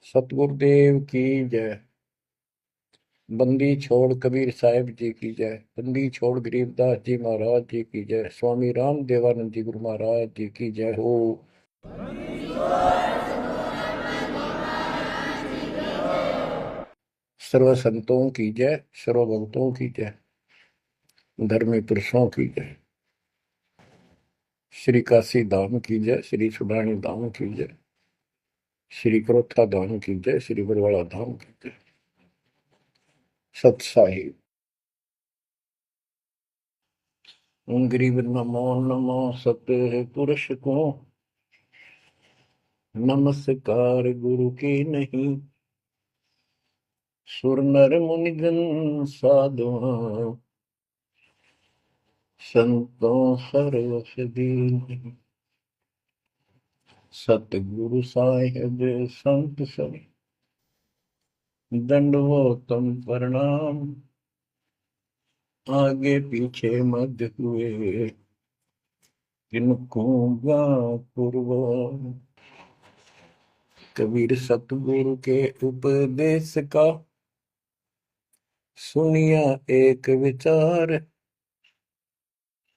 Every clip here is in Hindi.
सतगुरुदेव की जय। बंदी छोड़ कबीर साहिब जी की जय। बंदी छोड़ गरीबदास जी महाराज जी की जय। स्वामी राम देवानंद जी गुरु महाराज जी की जय हो। सर्व संतों की जय, सर्व भक्तों की जय, धर्मी पुरुषों की जय। श्री काशी धाम की जय, श्री सुडानी धाम की जय, श्री क्रोथा धाम की जय, श्री बरवाड़ा धाम की जय। सत साहिब। गरीब नमो नमो सत्य पुरुष को, नमस्कार गुरु की नहीं। सुर नर मुनिजन साधुआ, संतों सर्वस दीन। सतगुरु साहिब संत सब, दंडवतम प्रणाम। आगे पीछे मध्य हुए, किनको पूर्व। कबीर सतगुरु के उपदेश का, सुनिया एक विचार।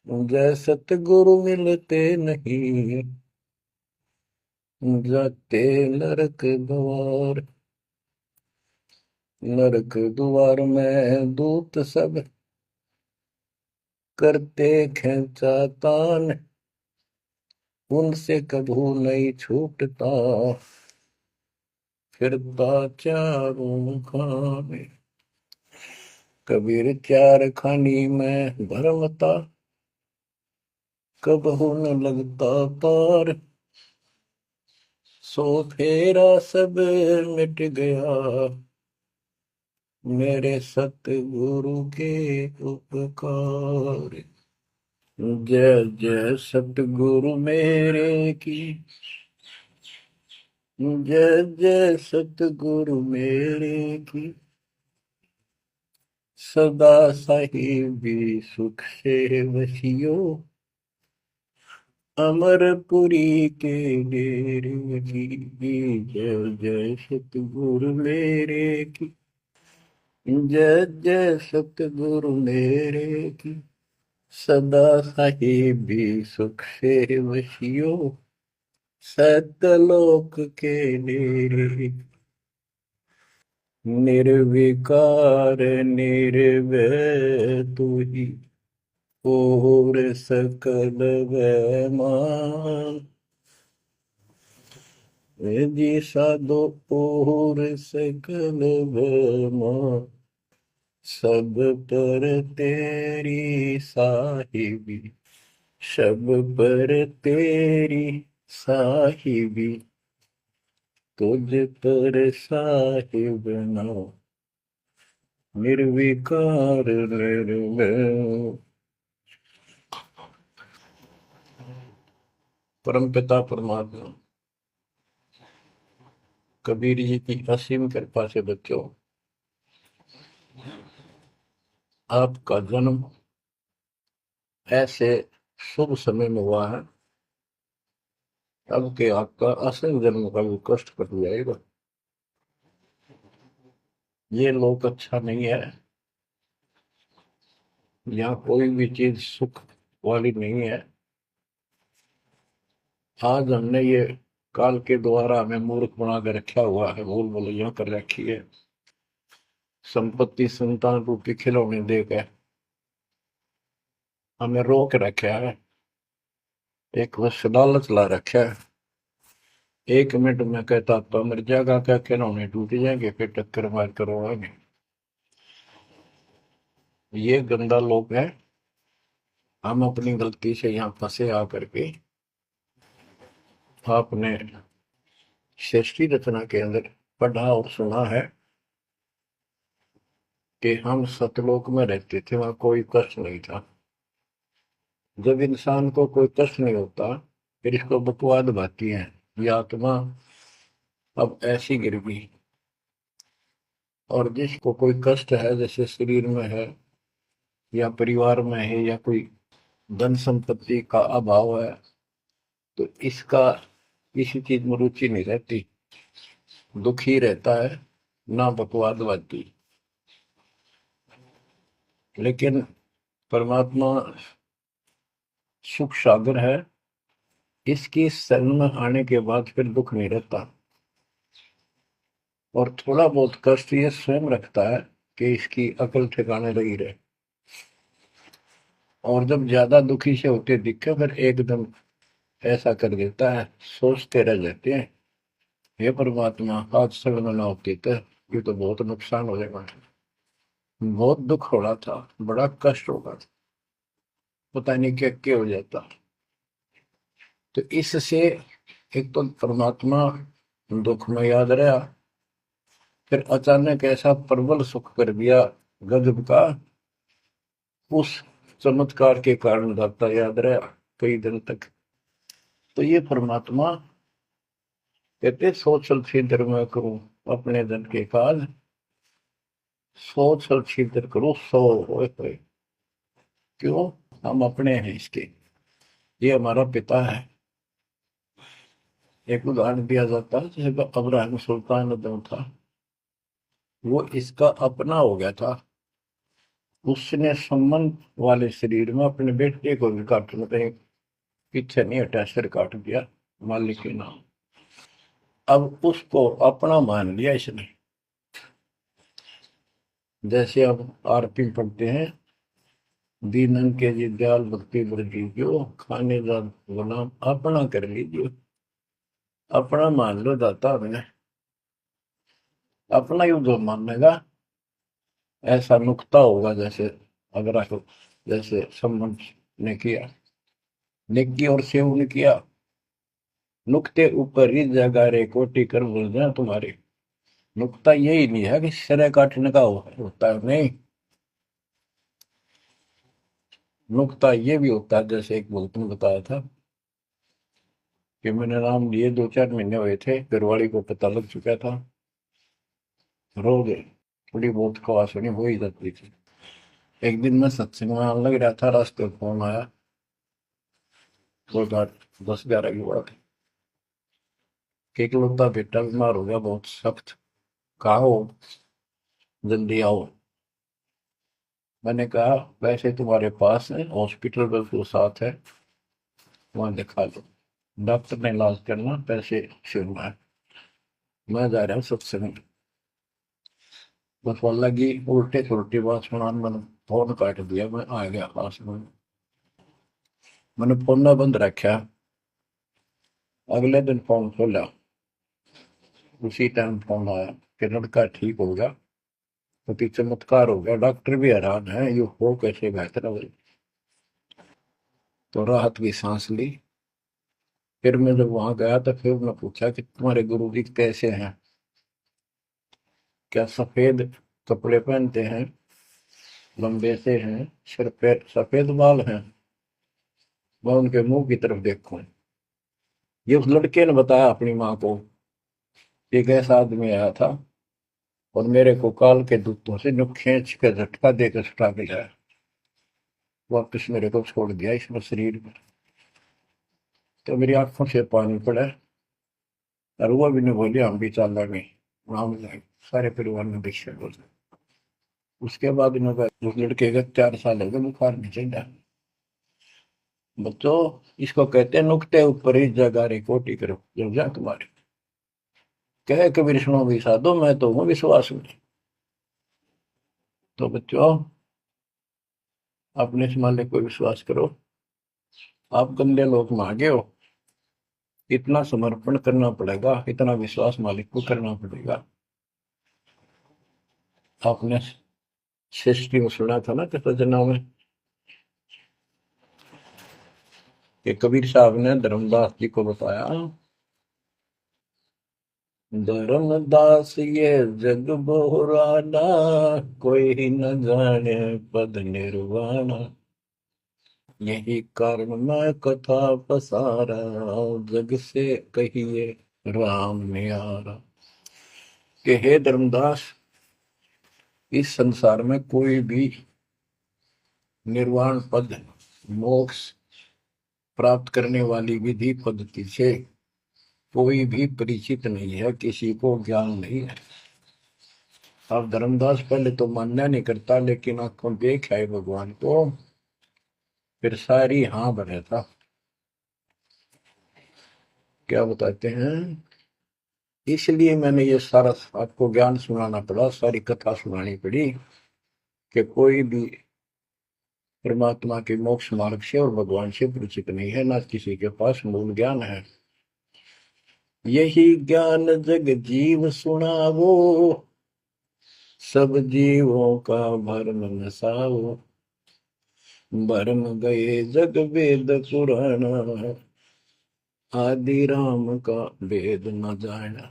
जय सतगुरु मिलते नहीं, जाते नरक द्वार। नरक द्वार में दूत सब, करते खेचातान। उनसे कभू नहीं छूटता, फिरता चारों खाने। कबीर चार खानी में भरमता, कबहू न लगता पार। सो फेरा सब मिट गया, मेरे सतगुरु के उपकार। जय जय सतगुरु मेरे की, जय जय सतगुरु मेरे की। सदा साहिबी सुख से वसियो, अमरपुरी के डेरे की। जय जय सतगुरु मेरे की, जय जय सतगुरु मेरे की। सदा साहिबी सुख से वसियो, सतलोक के डेरे। निर्विकार निर्भय तू ही, और सकल वैमान। जी साधो और सकल वैमान। सब पर तेरी साहिबी, सब पर तेरी साहिबी। तुझ पर साहिब नाम, निर्विकार निर्भय। परम पिता परमात्मा कबीर जी की असीम कृपा से बच्चों, आपका जन्म ऐसे शुभ समय में हुआ है, अब के आपका असल जन्म का भी कष्ट कट जाएगा। ये लोक अच्छा नहीं है, यहाँ कोई भी चीज सुख वाली नहीं है। आज हमने ये काल के द्वारा हमें मूर्ख बना कर रखा हुआ है, भूल भुलैया कर रखी है। संपत्ति संतान रूपी खिलौने देकर हमें रोक रखा है, एक बस लालच ला रखा है। 1 मिनट में कहता तो मर जाएगा, क्या खिलौने टूट जाएंगे, फिर टक्कर मार करवाएंगे। ये गंदा लोग है। हम अपनी गलती से यहाँ फंसे आकर के। आपने सृष्टि रचना के अंदर पढ़ा और सुना है कि हम सतलोक में रहते थे, वहां कोई कष्ट नहीं था। जब इंसान को कोई कष्ट नहीं होता, फिर इसको बकवाद भाती है, ये आत्मा अब ऐसी गिर गई। और जिसको कोई कष्ट है, जैसे शरीर में है या परिवार में है या कोई धन संपत्ति का अभाव है, तो इसका किसी चीज में रुचि नहीं रहती। दुखी रहता है, ना बकवादवादी। लेकिन परमात्मा सुख सागर है, इसकी शरण में आने के बाद फिर दुख नहीं रहता। और थोड़ा बहुत कष्ट ये स्वयं रखता है कि इसकी अकल ठिकाने लगी रहे। और जब ज्यादा दुखी से होते दिखे फिर एकदम ऐसा कर देता है, सोचते रह जाते हैं, हे परमात्मा आज शरण ना होती तो ये तो बहुत नुकसान हो जाएगा, बहुत दुख हो रहा था, बड़ा कष्ट होगा था, पता नहीं क्या क्या हो जाता। तो इससे एक तो परमात्मा दुख में याद रहा, फिर अचानक ऐसा प्रबल सुख कर दिया गजब का, उस चमत्कार के कारण दाता याद रहा कई दिन तक। तो ये परमात्मा कहते सोचल छिद्र में करूं अपने धन के काज, सोचल छिद्र करूं सो होए। क्यों? हम अपने हैं इसके, ये हमारा पिता है। एक उदाहरण दिया जाता है, जैसे अब्राहम सुल्तान अदम था, वो इसका अपना हो गया था। उसने संबंध वाले शरीर में अपने बेटे को भी काटने पे पीछे नहीं हटा, सिर काट दिया मालिक के नाम। अब उसको अपना मान लिया इसने। जैसे अब आरती पढ़ते हैं, दीनन के जी दयाल भक्ति वृद्धि जो खाने जा गुलाम अपना कर लीजिए, अपना मान लो दाता हमें, अपना ही जो मानेगा ऐसा नुकता होगा। जैसे अगर आपको जैसे संबंध ने किया, नेकी और सेव ने किया, नुक्ते ऊपर ही जगह रे कोटि कर बोल जाए तुम्हारे। नुकता यही नहीं है कि सिर काटने का होता है, नहीं। नुकता ये भी होता है, जैसे एक बुजुर्ग ने बताया था कि मैंने नाम लिए 2-4 महीने हुए थे, घरवाली को पता लग चुका था, रो गए, थोड़ी बहुत खवास होनी हो ही जाती थी। एक दिन मैं सत्संग में आने लग रहा था, रास्ते में फोन आया, वो 10-11 की बात है, कि इकलौता बेटा बीमार हो गया बहुत सख्त, कहा हो, जल्दी आओ। मैंने कहा वैसे तुम्हारे पास है हॉस्पिटल बिल्कुल साथ है, वहां दिखा लो, डॉक्टर ने इलाज करना, पैसे शुरू है, मैं जा रहा हूँ सत्संग। बस वो लगी उल्टे सुलटी बात सुना, मैंने फोन काट दिया, मैं आ गया पास में, मैंने फोन ना बंद रखा। अगले दिन फोन खोला, उसी टाइम फोन आया कि लड़का ठीक हो गया, तो चमत्कार हो गया, डॉक्टर भी हैरान है, ये हो कैसे बेहतर हो। तो राहत की सांस ली। फिर मैं जब वहां गया तो फिर मैं पूछा कि तुम्हारे गुरु जी कैसे हैं, क्या सफेद कपड़े पहनते हैं, लंबे से हैं, सिर पे सफेद बाल हैं। मैं उनके मुंह की तरफ देखूं, ये उस लड़के ने बताया अपनी माँ को, एक ऐसा आदमी आया था और मेरे को काल के दूतों से जो खींच के झटका देकर छुटा के लाया, वापिस मेरे को छोड़ दिया इसमें शरीर में। तो मेरी आंखों से पानी पड़ा, और वो भी नहीं बोली हम भी चल रहे, हम जाए, सारे परिवार ने दीक्षा बोल। उसके बाद इन्होंने उस लड़के का 4 साल हो गए, बुखार नहीं चढ़ा। बच्चों, इसको कहते हैं नुकते ऊपर ही जगह रे कोटि करो जब जा तुम्हारे, कहे कबीर सुनो भी साधो मैं तो हूँ विश्वास में। तो बच्चों, अपने से मालिक को विश्वास करो। आप गंदे लोग मांगे हो, इतना समर्पण करना पड़ेगा, इतना विश्वास मालिक को करना पड़ेगा। आपने सृष्टि में सुना था ना कृष्ण में, कि कबीर साहब ने धर्मदास जी को बताया, धर्मदास ये जग बोराना, कोई न जाने पद निर्वाणा, यही कारण मैं कथा पसारा, जग से कहिए राम नियारा। कि हे धर्मदास, इस संसार में कोई भी निर्वाण पद, मोक्ष प्राप्त करने वाली विधि पद्धति से कोई भी परिचित नहीं है, किसी को ज्ञान नहीं है। अब धर्मदास पहले तो मानना नहीं करता, लेकिन आंखों देख है भगवान को, फिर सारी हाँ भरे था। क्या बताते हैं, इसलिए मैंने ये सारा आपको ज्ञान सुनाना पड़ा, सारी कथा सुनानी पड़ी, कि कोई भी परमात्मा के मोक्ष मार्ग से और भगवान से परिचित नहीं है, ना किसी के पास मूल ज्ञान है। यही ज्ञान जग जीव सुनावो, सब जीवों का भरम नसाओ। भरम गए जग वेद पुराण, आदि राम का वेद न जाना।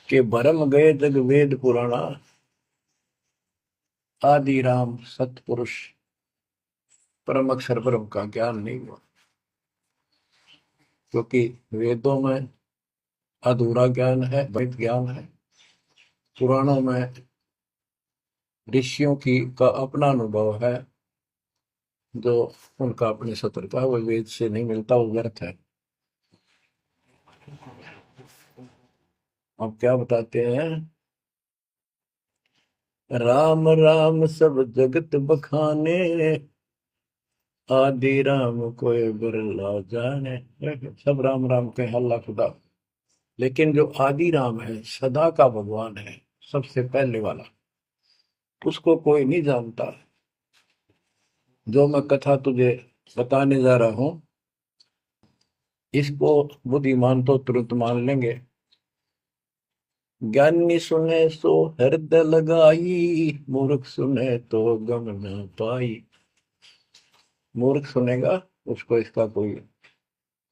के भरम गए जग वेद पुराणा, आदि राम सतपुरुष परम अक्षर ब्रह्म का ज्ञान नहीं हुआ। क्योंकि वेदों में अधूरा ज्ञान है, वैध ज्ञान है। पुराणों में ऋषियों की का अपना अनुभव है, जो उनका अपने सत्र का, वो वेद से नहीं मिलता, वो व्यर्थ है। अब क्या बताते हैं, राम राम सब जगत बखाने, आदि राम कोई बिरला जाने। सब राम राम के हल्ला खुदा, लेकिन जो आदि राम है, सदा का भगवान है, सबसे पहले वाला, उसको कोई नहीं जानता। जो मैं कथा तुझे बताने जा रहा हूं, इसको बुद्धिमान तो तुरंत मान लेंगे। ज्ञानी सुने सो हृदय लगाई, मूर्ख सुने तो गम न पाई। मूर्ख सुनेगा, उसको इसका कोई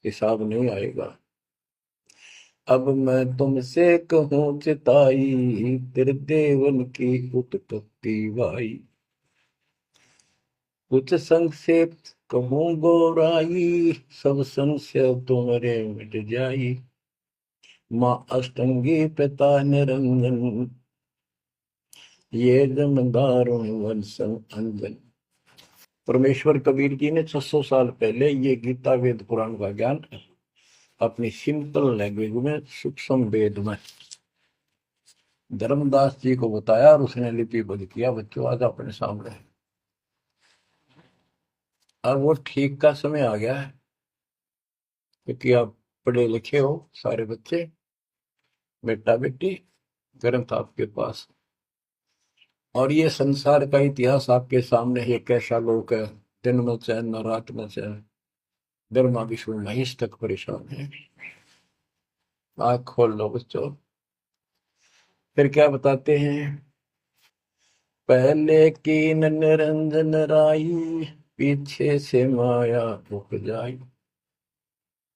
हिसाब नहीं आएगा। अब मैं तुमसे कहूँ चिताई, तेरे देवन की उत्पत्ति वाई। कुछ संक्षेप कहूँ गौराई, सब संशय तुम्हारे मिट जाई। माँ अष्टंगी पिता निरंजन, ये जमदारुण वंशन अंजन। परमेश्वर कबीर जी ने 600 साल पहले ये गीता वेद पुराण का ज्ञान अपनी सिंपल लैंग्वेज में, सूक्ष्म वेद में धर्मदास जी को बताया, और उसने लिपिबद्ध किया। बच्चों आज अपने सामने है। अब वो ठीक का समय आ गया है, क्योंकि आप पढ़े लिखे हो सारे बच्चे, बेटा बेटी, ग्रंथ आपके पास, और ये संसार का इतिहास आपके सामने है। कैसा लोग है, दिन में चैन न रात में चैन, ब्रह्मा विष्णु महेश तक परेशान है। आँख खोल लो बच्चों। फिर क्या बताते हैं, पहले कीन निरंजन राई, पीछे से माया उपजाई।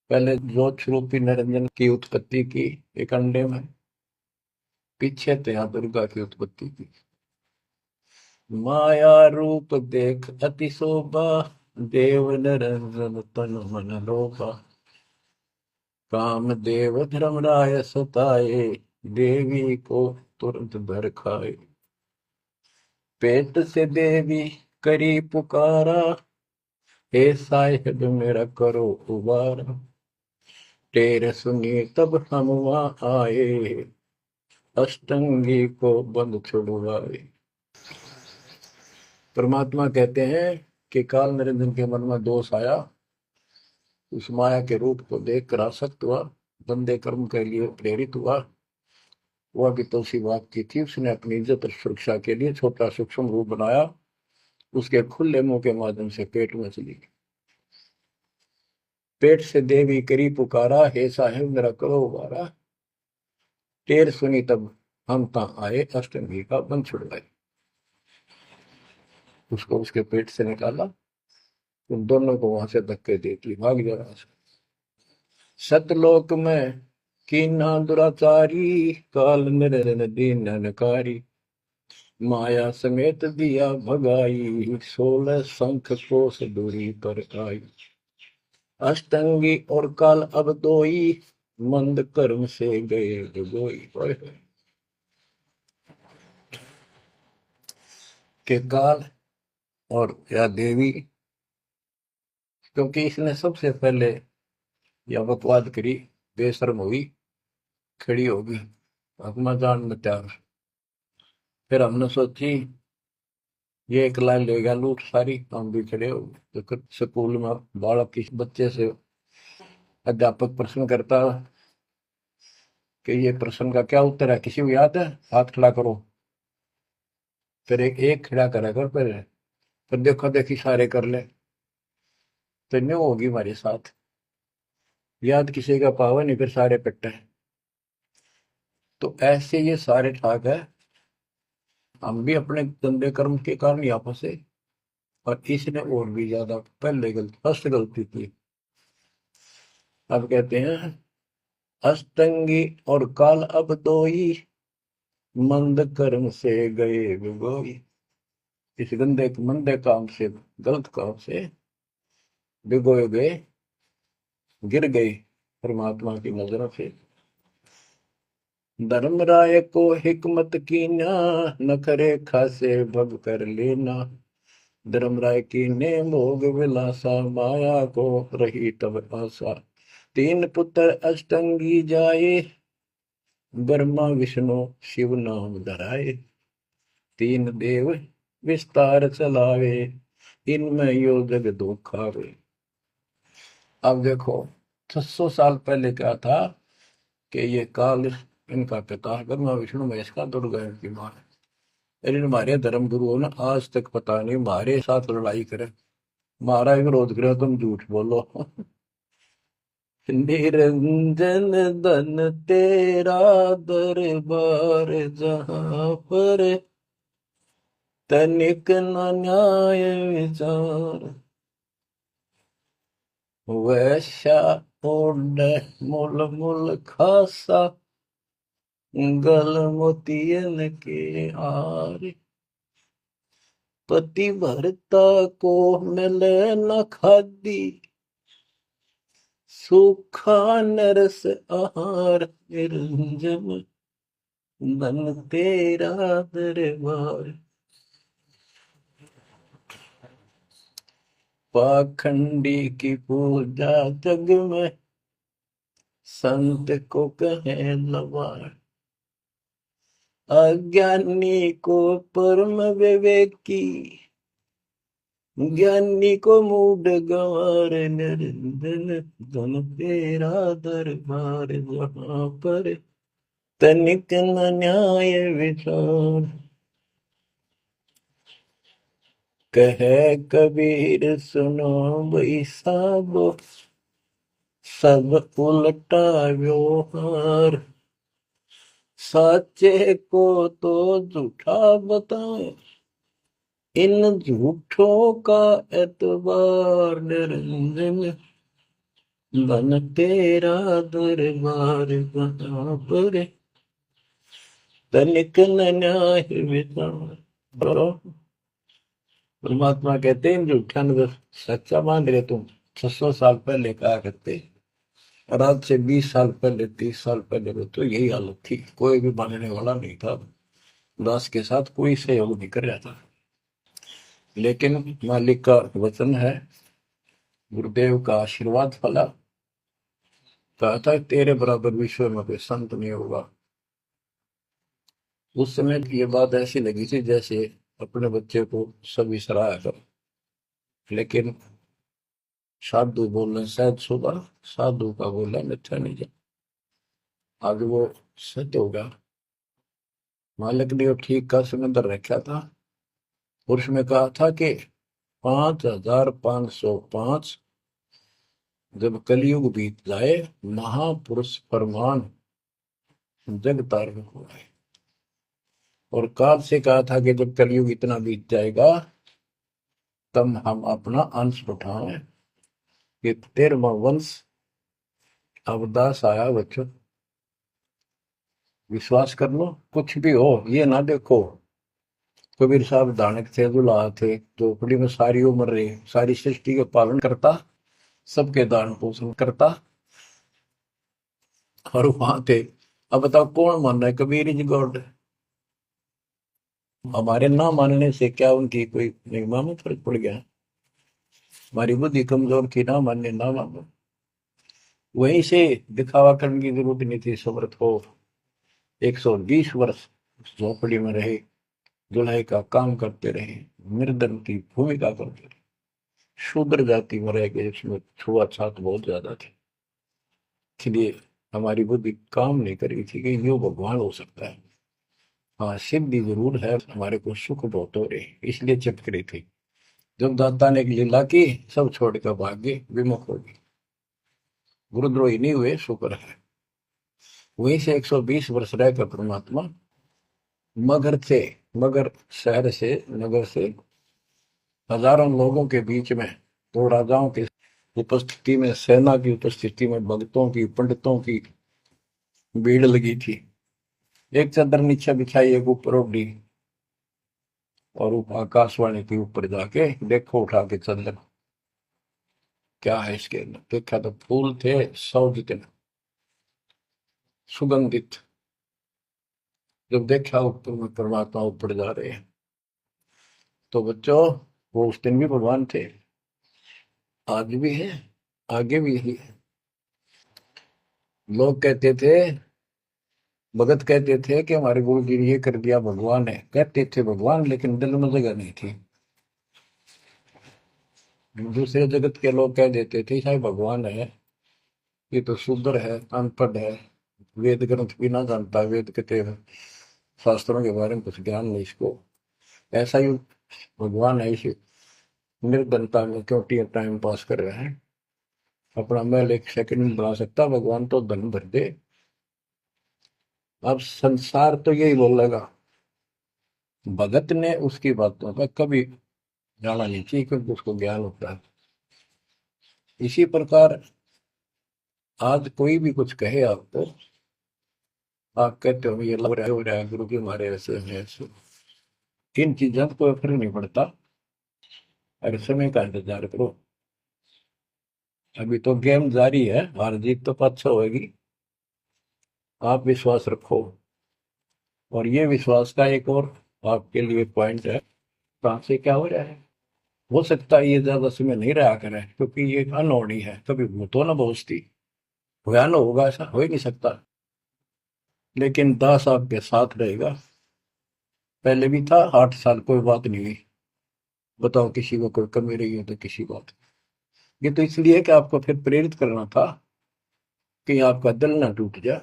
पहले ज्योत रूपी निरंजन की उत्पत्ति की एक अंडे में, पीछे तो यहाँ दुर्गा की उत्पत्ति की। माया रूप देख अति शोभा, देव निरंजन तन मन लोभा। काम देव धर्मराय सताए, देवी को तुरंत भर खाए। पेट से देवी करी पुकारा, हे साहिब मेरा करो उबारा। टेर सुनी तब हम वहां आए, अष्टंगी को बंद छुड़वाए। परमात्मा कहते हैं कि काल निरंजन के मन में दोष आया, उस माया के रूप को देखकर आसक्त हुआ, बंदे कर्म के लिए प्रेरित हुआ। वह भी तो उसी बात की थी, उसने अपनी इज्जत और सुरक्षा के लिए छोटा सूक्ष्म रूप बनाया, उसके खुले मुंह के माध्यम से पेट में चली गई। पेट से देवी करी पुकारा, हे साहेब मेरा करो उबारा। टेर सुनी तब हम तहाँ आए, अष्टमी का बंध छुड़वाए। उसको उसके पेट से निकाला, उन दोनों को वहां से धक्के देती भाग जा रहा। सतलोक में कीना दुराचारी, काल निरंजन दीन नकारी। माया समेत दिया भगाई, 16 शंख कोस दूरी पर आई। अष्टंगी और काल अब दोई, मंद कर्म से गए डुबोई। के काल और या देवी, क्योंकि इसने सबसे पहले या बकवाद करी, बेशर्म हुई, खड़ी होगी, हकमा जान में त्याग। फिर हमने सोची ये एक लाइन ले गया लूट सारी, हम भी खड़े हो गए। तो स्कूल में बालक किस बच्चे से अध्यापक प्रश्न करता कि ये प्रश्न का क्या उत्तर है, किसी को याद है, हाथ खड़ा करो। फिर एक एक खड़ा करा कर, फिर देखो देखी सारे कर ले, तो न्यू होगी हमारे साथ। याद किसी का पावा नहीं, फिर सारे पिट्टे। तो ऐसे ये सारे ठाक है, हम भी अपने गंदे कर्म के कारण यहाँ फंसे, और इसने और भी ज्यादा पहले गलती, फर्स्ट गलती की। अब कहते हैं अष्टंगी और काल अब दोई, मंद कर्म से गए बिगोई। इस गंदे मंदे काम से, गलत काम से भिगोए गए, गिर गए परमात्मा की नजरों से। धर्मराय को हिकमत की ना, नखरे खासे भग कर लेना। धर्मराय की ने भोग विलासा, माया को रही तब आशा। तीन पुत्र अष्टंगी जाए, ब्रह्मा विष्णु शिव नाम धराए। तीन देव विस्तार चलावे, इनमें यो जग दो खावे। अब देखो 600 साल पहले क्या था कि ये काल इनका पिता ब्रह्मा विष्णु महेश का, दुर्गा इनकी मां है। लेकिन हमारे धर्म गुरुओं ने आज तक पता नहीं हमारे साथ लड़ाई करे, हमारा विरोध करे, तुम झूठ बोलो। निरंजन धन तेरा दरबार, जहां पर तनिक न न्याय विचार। वैश्या ओढ़ मूल मूल खासा, गल मोतियन के हार। पति भरता को मिले न खादी, सूखा नरस आहार। निरंजन धन तेरा दरबार। पाखंडी की पूजा जग में, संत को कहे लवार। अज्ञानी को परम विवेकी, ज्ञानी को मूड गंवार। निरंजन धन तेरा दरबार, जहां पर तनिक न न्याय विचार। कहे कबीर सुनो भाई साबो, सब उल्टा व्यवहार। साचे को तो झूठा बताए, इन झूठों का एतबार। निरंजन धन तेरा दरबार, जहां पर तनिक न न्याय विचार। बरो परमात्मा कहते हैं झूठा न सच्चा मान रहे तुम। 600 साल पहले कहा करते, और आज से 20 साल पहले, 30 साल पहले तो यही हालत थी, कोई भी मानने वाला नहीं था, दास के साथ कोई सहयोग नहीं कर रहा था। लेकिन मालिक का वचन है, गुरुदेव का आशीर्वाद फला। कहा था तेरे बराबर विश्व में कोई संत नहीं होगा। उस समय ये बात ऐसी लगी थी जैसे अपने बच्चे को सभी सराहा कर। लेकिन साधु बोलने शायद सुबह, साधु का बोला मिथ्या नहीं जा, आगे वो सत्य होगा। मालिक ने वो ठीक का समंदर रखा था, और उसमें कहा था कि 5505 जब कलयुग बीत जाए, महापुरुष फरमान जग तारण हो जाए। और काल से कहा था कि जब कलयुग इतना बीत जाएगा, तब हम अपना अंश उठाएं। कि 13वां वंश अवदास आया बच्चों, विश्वास कर लो। कुछ भी हो, ये ना देखो कबीर साहब दानक थे, दुल्हा थे, झोपड़ी में सारी उम्र रहे, सारी सृष्टि के पालन करता, सबके दान पोषण करता, और वहां थे। अब बताओ कौन मान रहा है कबीर इज गॉड? हमारे ना मानने से क्या उनकी कोई महिमा में फर्क पड़ गया? हमारी बुद्धि कमजोर की, ना मानने ना मानो। वहीं से दिखावा करने की जरूरत नहीं थी। समर्थ हो 120 वर्ष उस झोपड़ी में रहे, दुल्हे का काम करते रहे, निर्धन की भूमिका करते रहे, शूद्र जाति में रह गए, इसमें छुआछात बहुत ज्यादा थी। इसलिए हमारी बुद्धि काम नहीं कर रही थी कि यो भगवान हो सकता है। हाँ, सिद्धि जरूर है, हमारे को सुख बहुत हो रहे, इसलिए चिपक रही थी। जब दाता ने एक लीला की, सब छोड़कर भाग गए, विमुख हो गए, गुरुद्रोही नहीं हुए, शुक्र है। वहीं से 120 वर्ष रहकर परमात्मा मगध से, मगर शहर से, नगर से हजारों लोगों के बीच में, दो राजाओं की उपस्थिति में, सेना की उपस्थिति में, भक्तों की, पंडितों की भीड़ लगी थी। एक चादर नीचे बिछाई, एक ऊपर ओढ़ी, और आकाशवाणी के ऊपर जाके देखो उठा के चादर, क्या है इसके अंदर। देखा तो फूल थे 100 जितने, सुगंधित। जब देखा ऊपर में परमात्मा ऊपर जा रहे हैं, तो बच्चों वो उस दिन भी भगवान थे, आज भी है, आगे भी है। लोग कहते थे, भगत कहते थे कि हमारे गुरु जी ने ये कर दिया, भगवान है। कहते थे भगवान, लेकिन दिल में जगह नहीं थी। दूसरे जगत के लोग कह देते थे शायद भगवान है, ये तो शूद्र है, अनपढ़ है, वेद ग्रंथ भी ना जानता, वेद के शास्त्रों के बारे में कुछ ज्ञान नहीं इसको, ऐसा ही भगवान है, इसे निर्धनता में क्यों टाइम पास कर रहे हैं, अपना महल एक सेकंड में बना सकता, भगवान तो धन भर दे। अब संसार तो यही बोलेगा, भगत ने उसकी बातों का कभी जाना नहीं चाहिए, क्योंकि उसको ज्ञान होता है। इसी प्रकार आज कोई भी कुछ कहे आपको, आप कहते हो ये लग रहा है, हो रहा है, गुरु जी हमारे ऐसे हैं ऐसे, इन चीजों को फर्क नहीं पड़ता। अगर समय का इंतजार करो, अभी तो गेम जारी है, हार जीत तो पाछो होगी। आप विश्वास रखो। और ये विश्वास का एक और आपके लिए पॉइंट है, कहाँ से क्या हो रहा है। हो सकता है ये ज्यादा समय नहीं रहा करे, क्योंकि ये अनहोनी है, कभी भूतो ना पहुंचती, भयान होगा, ऐसा हो ही नहीं सकता। लेकिन दास आपके साथ रहेगा, पहले भी था, 8 साल कोई बात नहीं हुई। बताओ किसी को कोई कमी रही हो तो किसी बात। ये तो इसलिए कि आपको फिर प्रेरित करना था, कि आपका दिल ना टूट जाए।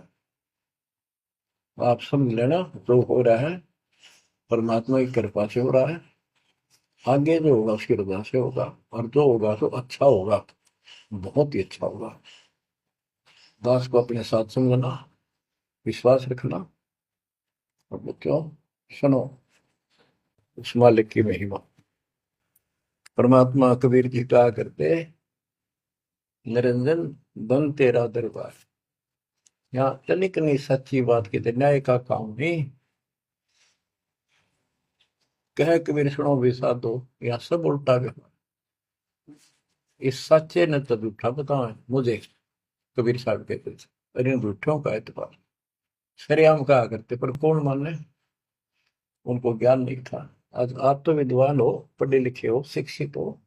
आप समझ लेना, जो हो रहा है परमात्मा की कृपा से हो रहा है, आगे जो होगा उसकी रजा से होगा, और जो होगा तो अच्छा होगा, बहुत ही अच्छा होगा। दास को अपने साथ समझना, विश्वास रखना। और बच्चों सुनो उस मालिक की महिमा। परमात्मा कबीर जी कहा करते, निरंजन बन तेरा दरबार। यहाँ तनिक नहीं सच्ची बात कहते, न्याय का काम नहीं। कह कबीर सुनो भी साधो, यहाँ सब उल्टा व्यवहार। इस सच्चे ने तो झूठा बताओ मुझे, कबीर साहब कहते थे, अरे इन झूठों का एतबार। सरेआम कहा करते, पर कौन माने, उनको ज्ञान नहीं था। आज आप तो विद्वान हो, पढ़े लिखे हो, शिक्षित हो,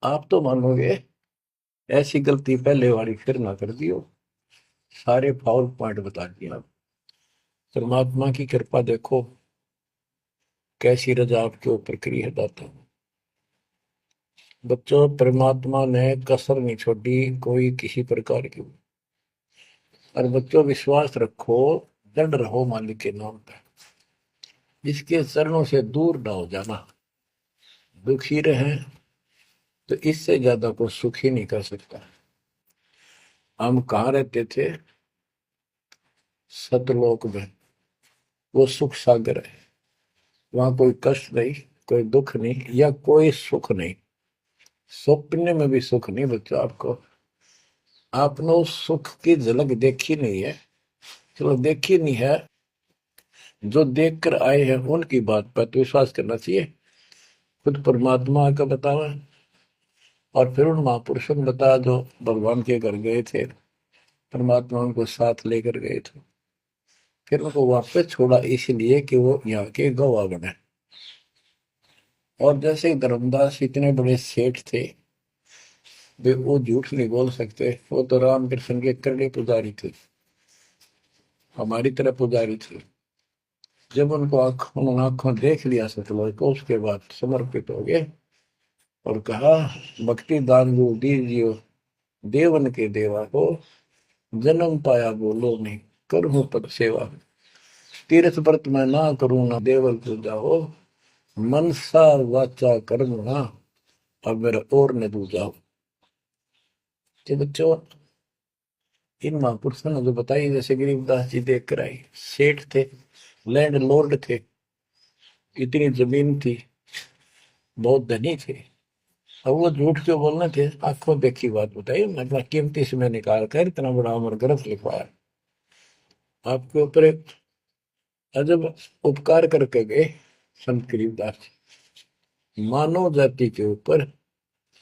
आप तो मानोगे ऐसी गलती पहले वाली फिर ना कर दियो। सारे फाउल पॉइंट बता दिए आप। परमात्मा की कृपा देखो कैसी रजा आपके ऊपर करी है दाता। बच्चों परमात्मा ने कसर नहीं छोड़ी कोई किसी प्रकार की। और बच्चों विश्वास रखो, दृढ़ रहो मालिक के नाम पे, इसके चरणों से दूर ना हो जाना। दुखी रहे तो इससे ज्यादा कोई सुख ही नहीं कर सकता। हम कहाँ रहते थे, सतलोक में, वो सुख सागर है। वहां कोई कष्ट नहीं, कोई दुख नहीं, या कोई सुख नहीं। स्वप्न में भी सुख नहीं बच्चों आपको। आपने उस सुख की झलक देखी नहीं है, चलो देखी नहीं है, जो देख कर आए हैं उनकी बात पर तो विश्वास करना चाहिए। खुद परमात्मा का बतावा, और फिर उन महापुरुषों ने बताया जो भगवान के घर गए थे, परमात्मा उनको साथ लेकर गए थे, फिर उनको वापस छोड़ा इसलिए कि वो यहाँ के गवाह बने। और जैसे धर्मदास इतने बड़े सेठ थे, वे वो झूठ नहीं बोल सकते। वो तो रामकृष्ण के करड़े पुजारी थे, हमारी तरह पुजारी थे। जब उनको उन्होंने आंखों देख लिया सतलोक को, उसके बाद समर्पित हो गए और कहा, भक्ति दान जो दीजियो देवन के देवा को, जन्म पाया बोलो नहीं करूं पद सेवा। तीर्थ व्रत मैं ना करूं ना देवल पूजा हो, मनसा वाचा कर्म ना अब मेरा और न दूजा हो। तो बच्चों, इन महापुरुषों ने जो बताई, जैसे गरीबदास जी देख कर आई, सेठ थे, लैंड लॉर्ड थे, इतनी जमीन थी, बहुत धनी थे। अब वो झूठ क्यों बोलना थे? आंखों देखी बात बताई, मैं अपना कीमती समय निकाल कर इतना बड़ा अमर ग्रंथ लिखवाया, आपके ऊपर एक अजब उपकार करके गए संत गरीबदास जी। मानव जाति के ऊपर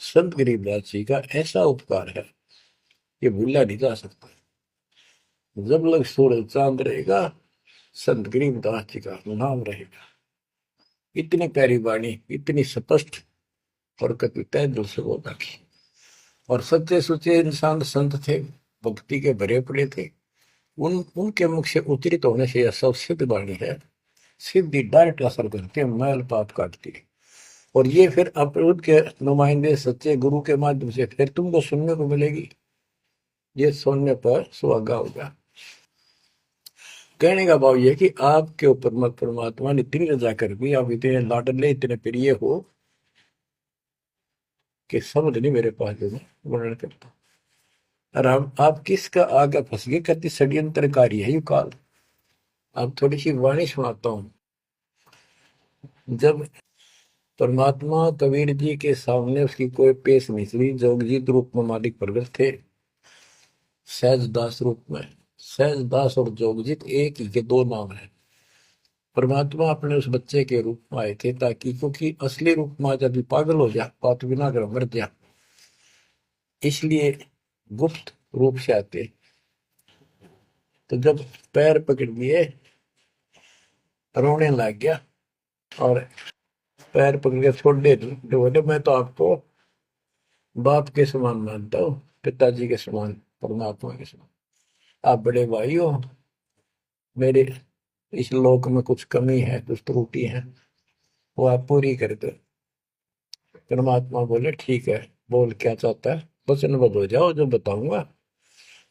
संत गरीबदास जी का ऐसा उपकार है, ये भूला नहीं जा सकता। जब लग सूरज चांद रहेगा, संत गरीबदास जी का नाम रहेगा। इतनी प्यारी वाणी, इतनी स्पष्ट और कति तय दिल से बोला की। और सच्चे सुच्चे इंसान संत थे, भक्ति के भरे पड़े थे। उनके मुख से उच्चरित होने से यह सब सिद्ध वाणी है, सिद्धि डायरेक्ट असर करती है, मैल पाप काटती है। और ये फिर अपरूद के नुमाइंदे सच्चे गुरु के माध्यम से फिर तुमको सुनने को मिलेगी। ये सुनने पर सुहागा होगा। कहने का भाव ये कि आपके ऊपर मत परमात्मा ने इतनी रजा कर दी, आप इतने लाडले इतने प्रिय हो कि समझ नहीं मेरे पास जो वर्णन करता। और आप किसका आगे फंस गए, कहती षड्यंत्रकारी है यू काल। अब थोड़ी सी वाणी सुनाता हूं। जब परमात्मा कबीर जी के सामने उसकी कोई पेश नहीं चली, जोगजीत रूप में मालिक प्रगट थे, सहज दास रूप में। सहज दास और जोगजीत एक ही के दो नाम है। परमात्मा अपने उस बच्चे के रूप में आए थे, ताकि क्योंकि असली रूप में जब पागल हो जा, पात बिना कर मर जा, इसलिए गुप्त रूप से आते। तो जब पैर पकड़ लिए, रोने लग गया और पैर पकड़ के छोड़ दे, तो बोले मैं तो आपको बाप के समान मानता हूँ, पिताजी के समान, परमात्मा के समान। आप बड़े भाई हो, मेरे इस लोक में कुछ कमी है, कुछ त्रुटि है, वो आप पूरी कर दो। परमात्मा बोले ठीक है, बोल क्या चाहता है, वचनबद्ध हो जाओ, जो बताऊंगा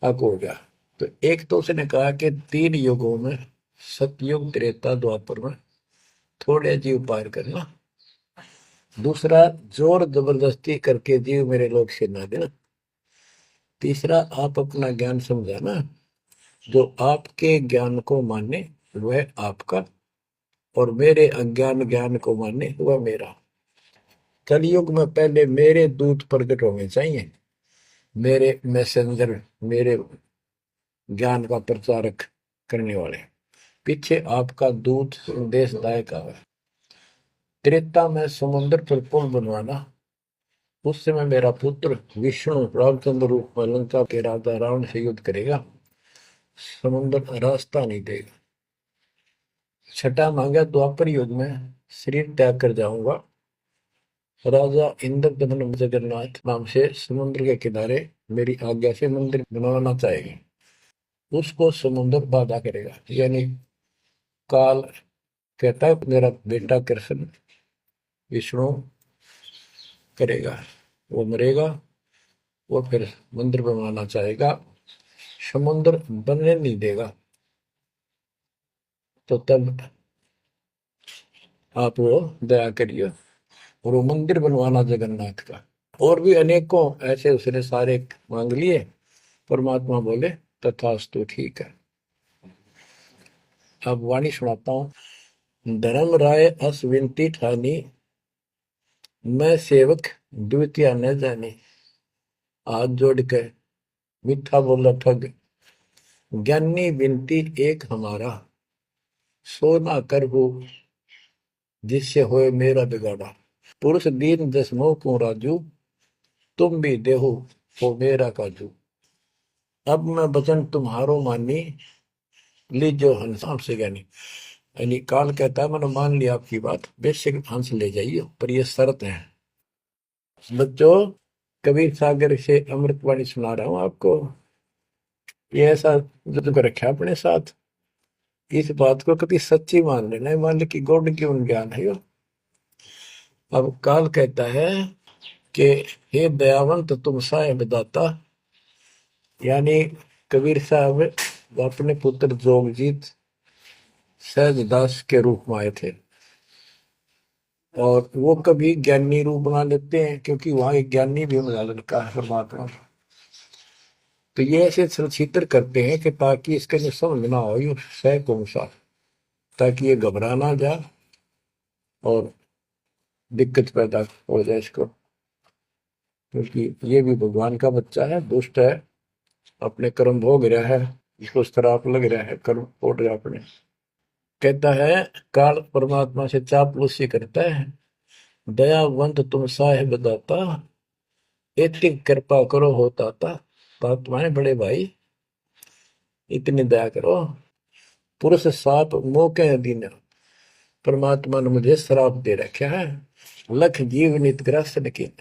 आपको होगा। तो एक तो उसने कहा कि 3 युगों में, सतयुग त्रेता द्वापर में थोड़े जीव पार करना। दूसरा, जोर जबरदस्ती करके जीव मेरे लोग से ना देना। तीसरा, आप अपना ज्ञान समझाना, जो आपके ज्ञान को माने वह आपका, और मेरे अज्ञान ज्ञान को माने वह मेरा। कलयुग में पहले मेरे दूत प्रकट होने चाहिए, मेरे मैसेंजर, मेरे ज्ञान का प्रचारक करने वाले। पीछे आपका दूत संदेशदायक आवे। त्रेता में समुद्र पर पुल बनवाना। उस समय मेरा पुत्र विष्णु रामचंद्र रूप में लंका के राजा रावण से युद्ध करेगा, समुद्र रास्ता नहीं देगा। छठा मांगा, द्वापर युग में शरीर त्याग कर जाऊंगा, राजा इंद्रदमन जगन्नाथ नाम से समुद्र के किनारे मेरी आज्ञा से मंदिर बनवाना चाहेगा। उसको समुद्र बाधा करेगा, यानी काल कहता है मेरा बेटा कृष्ण विष्णु करेगा, वो मरेगा, वो फिर मंदिर बनवाना चाहेगा, समुद्र बनने नहीं देगा। तो तब आप वो दया करिए और वो मंदिर बनवाना जगन्नाथ का। और भी अनेकों ऐसे उसने सारे मांग लिए। परमात्मा बोले तथास्तु, ठीक है। अब वाणी सुनाता हूं। धर्म राय अस विनती ठानी, मैं सेवक द्वितीय न जानी। हाथ जोड़ के मीठा बोला ठग, ज्ञानी विनती एक हमारा, सो ना कर हो जिससे होए मेरा बिगाड़ा। पुरुष दीन दस मोह को राजू, तुम भी देहो हो मेरा काजू। अब मैं वचन तुम्हारो मानी, लीजो हंसाम से ज्ञानी। यानी काल कहता है मैंने मान लिया आपकी बात, बेशक हंस ले जाइए, पर ये शर्त है। बच्चों, कबीर सागर से अमृतवाणी सुना रहा हूं आपको। ये ऐसा जुद रखा अपने साथ, इस बात को कभी सच्ची मान लेना, मान ले कि गॉड की उन ज्ञान है यो। अब काल कहता है कि हे दयावंत तुम साहेब दाता, यानी कबीर साहब अपने पुत्र जोगजीत सहजदास के रूप में आए थे, और वो कभी ज्ञानी रूप बना लेते हैं क्योंकि वहां एक ज्ञानी भी बना लड़का है परमात्मा। तो ये ऐसे छीतर करते हैं कि ताकि इसके लिए समझ ना हो, ये सह को अनुसार, ताकि ये घबरा ना जाए और दिक्कत पैदा हो जाए इसको, क्योंकि ये भी भगवान का बच्चा है, दुष्ट है, अपने कर्म भोग रहा है, इसको श्राप लग रहा है, कर्म फोड़ रहा है अपने। कहता है काल परमात्मा से चापलूसी करता है, दयावंत तुम साहेब दाता, इतनी कृपा करो हो ताता, तुम्हारे बड़े भाई इतनी दया करो। पुरुष साप मौके दिन परमात्मा ने मुझे श्राप दे रखा है, लख जीव नित ग्रस्त लेकिन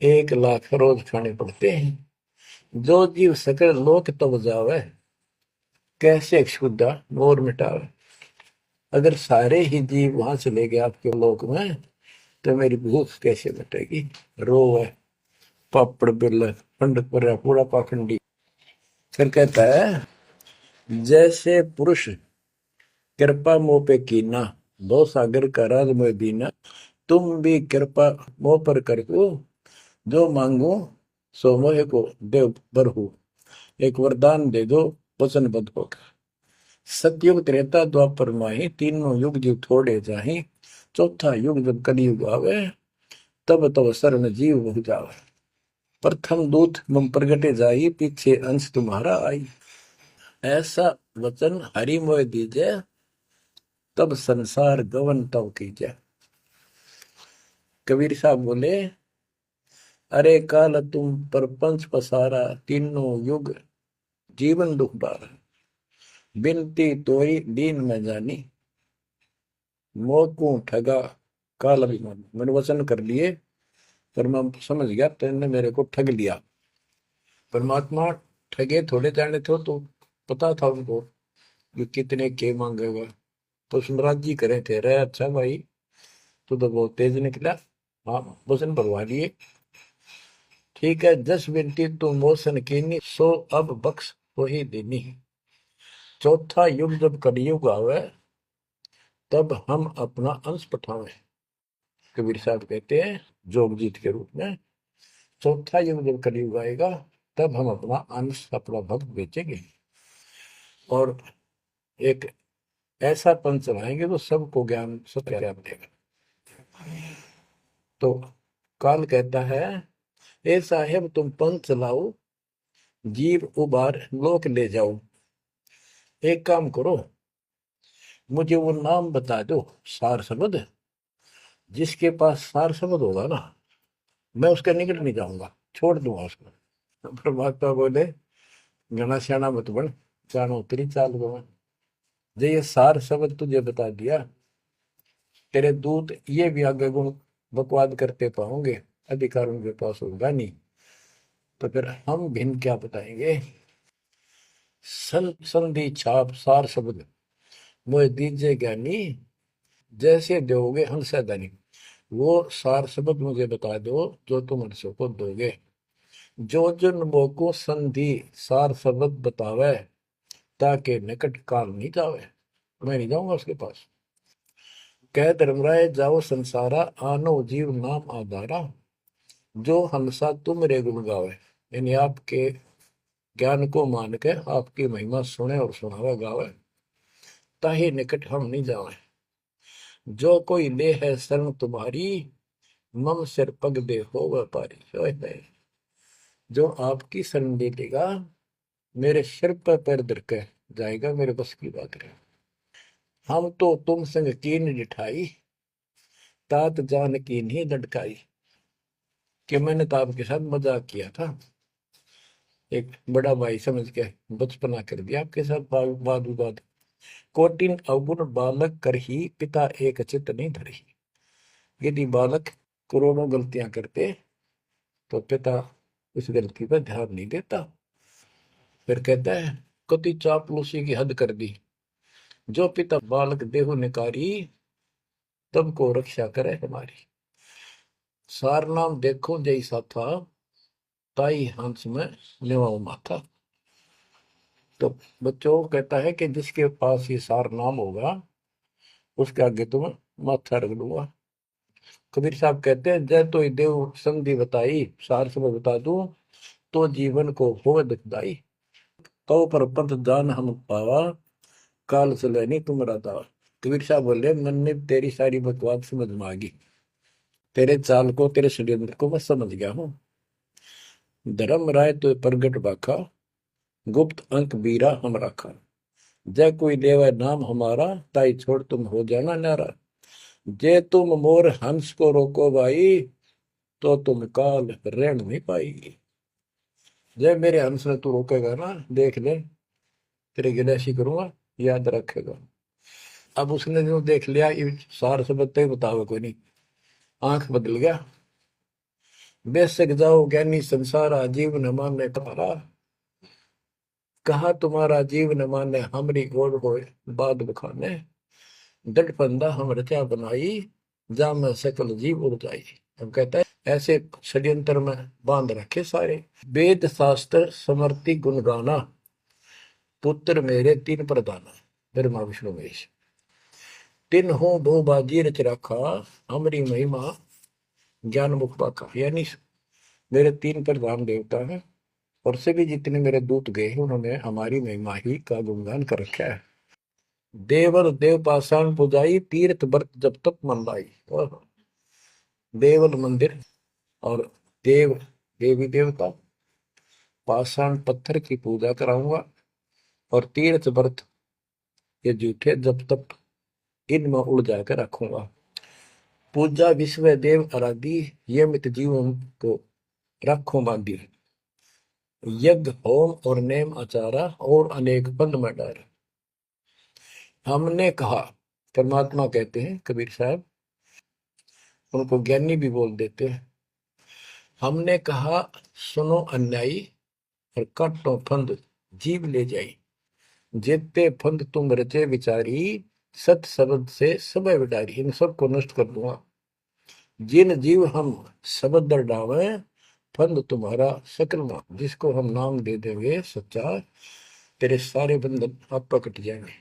1 लाख रोज खाने पड़ते हैं, जो जीव सकल लोक तब जावे, कैसे क्षुदा मोर मिटावे। अगर सारे ही जीव वहां चले गए आपके लोक में तो मेरी भूख कैसे मिटेगी। रो है पापड़ बिल पंडित पर पूरा पाखंडी। फिर कहता है जैसे पुरुष कृपा मोह पे कीना, दो सागर का राज मोह दीना, तुम भी कृपा मोह पर कर दो, जो मांगो सो मोह को दे बरहु, एक वरदान दे दो वचनबद्ध होकर। सतयुग त्रेता द्वापर माही, तीनों युग जीव थोड़े जाही, चौथा युग जब कलयुग आवे, तब तब शरण जीव बहु जावे। प्रथम दूत मम प्रगटे जाई, पीछे अंश तुम्हारा आई, ऐसा वचन हरि मोह दीजे, तब संसार गवन तब कीजे। कबीर साहब बोले अरे काल तुम परपंच पसारा, तीनों युग जीवन दुख बारा, बिनती तोई दीन में जानी, मोह ठगा काल अभिमान। मैंने वचन कर लिए पर मैं समझ गया तेने मेरे को ठग लिया। परमात्मा ठगे थोड़े जाने थे, तो पता था उनको कि कितने के मांगेगा, तो सुमराज जी करे थे रे अच्छा भाई तू तो बहुत तेज निकला, हाँ वचन भरवा लिए, ठीक है, 10 बिनती तू मोसन कीनी, सो अब बख्श हो ही देनी। चौथा युग जब कलयुग आवे, तब हम अपना अंश पठावे। कबीर साहब कहते हैं जोगजीत के रूप में, चौथा युग जब कलयुग आएगा तब हम अपना अंश अपना भक्त बेचेंगे, और एक ऐसा पंथ चलाएंगे तो सबको ज्ञान सत्य ज्ञान देगा। तो काल कहता है ए साहेब तुम पंथ चलाओ, जीव उबार लोक ले जाओ, एक काम करो मुझे वो नाम बता दो सार शब्द, जिसके पास सार शब्द होगा ना मैं उसके निकट नहीं जाऊंगा, छोड़ दूंगा उसको। परमात्मा बोले घना श्याणा मत बन, जानो तेरी चाल गवा, जो ये सार शब्द तुझे बता दिया, तेरे दूत ये भी आगे गुण बकवाद करते पाओगे, अधिकार उनके पास होगा नहीं, तो फिर हम भिन्न क्या बताएंगे। संधि छाप सार शब्द मोह दीजिए ज्ञानी, जैसे दोगे हंसा दानी। वो सार शब्द मुझे बता दो जो तुम हंसों को दोगे। जो जन मोको संधि सार शब्द बतावे, ताके निकट काल नहीं जावे, मैं नहीं जाऊंगा उसके पास। कह धर्मराय जाओ संसारा, आनो जीव नाम आधारा, जो हंसा तुम रे गुण गावे, यानी आपके ज्ञान को मान के आपकी महिमा सुने और सुनावे गावे, ताही निकट हम नहीं जावे। जो कोई ले है शरण तुम्हारी, मम सिर पग दे हो व्यापारी। जो आपकी शरण ले लेगा मेरे सिर पर पैर धर के जाएगा, मेरे बस की बात है। हम तो तुम संग कीन जिठाई, तात जान की नहीं लटकाई, कि मैंने तो आपके साथ मजाक किया था, एक बड़ा भाई समझ के बचपना कर दिया आपके साथ, वाद विवाद। कोटिन अवगुण बालक कर ही, पिता एक चित नहीं धरी। यदि बालक करोड़ों गलतियां करते तो पिता इस गलती पर ध्यान नहीं देता। फिर कहता है कति चापलूसी की हद कर दी, जो पिता बालक देहु निकारी, तब को रक्षा करे हमारी। सार नाम देखो जैसा था, ताई हंस में लेवाओ माथा। तो बच्चों कहता है कि जिसके पास ये सार नाम होगा उसके आगे तुम माथा रख दूंगा। कबीर साहब कहते हैं जय तो देव संधि बताई, सार समय बता दूं तो जीवन को हो दुखदाई। तो पर पंथ दान हम पावा, काल चले नहीं तुम्हारा दावा। कबीर साहब बोले मन ने तेरी सारी बकवास समझ में आ गई, तेरे चाल को तेरे षड्यंत्र को मैं समझ गया हूँ। धर्म राय तो प्रगट बाखा, गुप्त अंक बीरा हम रखा। जय कोई देवा नाम हमारा, ताई छोड़ तुम हो जाना नारा। जे तुम मोर हंस को रोको भाई, तो तुम काल रेण नहीं पाई। जय मेरे हंस ने तू रोकेगा ना, देख ले तेरे गिले ऐसी करूंगा, याद रखेगा। अब उसने जो देख लिया ये सार से बत्ते बतावे कोई नहीं, आंख बदल गया। बेशक जाओ ज्ञानी संसार, जीव न माने तुम्हारा। कहा तुम्हारा जीव न माने, हमरी गोड़ होए बाद बखाने। दृढ़ फंदा हम रचा बनाई, जा में सकल जीव उड़ जाई। हम कहता है ऐसे षड्यंत्र में बांध रखे सारे। वेद शास्त्र समर्ति गुण गाना, पुत्र मेरे तीन प्रधाना। ब्रह्मा विष्णु महेश तीन हो दो बाजी रच रखा, हमारी महिमा ज्ञान मुख पाखा। यानी मेरे तीन प्रधान देवता हैं और सभी जितने मेरे दूत गए हैं उन्होंने हमारी महिमा ही का गुणगान कर रखा है। देवल देव पाषाण पुजाई, तीर्थ व्रत जब तक मन लाई। और देवल मंदिर और देव देवी देवता, पाषाण पत्थर की पूजा कराऊंगा और तीर्थ व्रत ये जूठे जब तक इनमें उड़ जाकर रखूंगा। पूजा विश्व देव आराधी, ये मित जीवन को रखो बांधी। यज्ञ होम और नेम आचारा, और अनेक बंद में डार। हमने कहा, परमात्मा कहते हैं कबीर साहब, उनको ज्ञानी भी बोल देते हैं। हमने कहा सुनो अन्यायी, और काटो फंद जीव ले जाई। जेते फंद तुम रचे विचारी, सत शब्द से सब विडारी। इन सबको नष्ट कर दूंगा। जिन जीव हम शब्द दर डावे, फंद तुम्हारा सकल में। जिसको हम नाम दे देंगे सच्चा, तेरे सारे बंधन आप कट जाएंगे।